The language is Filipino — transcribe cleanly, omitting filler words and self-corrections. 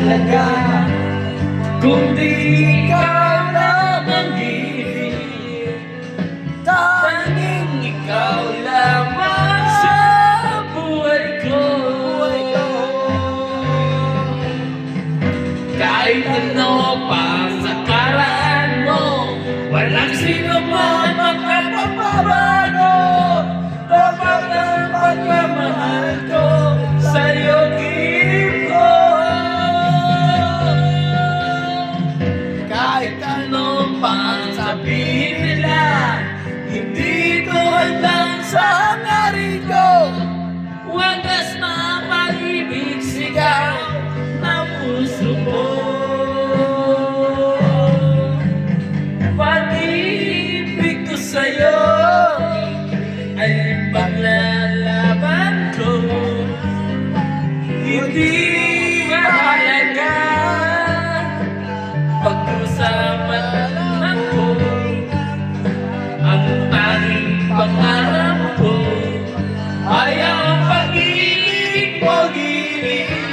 mahalaga, kundi ikaw na mag-ibig. Tanging ikaw lamang sa buhay ko. Kahit ano pa sa karaan mo, walang sino man makapapabago. Dapat ang pagmamahal ko sa'yo give ko. Kahit ano pang sabihin nila, hindi ko hanggang sa hangarin ko. Wagas na pag-ibig sigaw na puso ko. Pag-ibig ko sa'yo ay paglalaban ko. Hindi mahalaga pag-usama lang ko. Ang tanging pangarap ko ay ang pag-ibig mo, giling.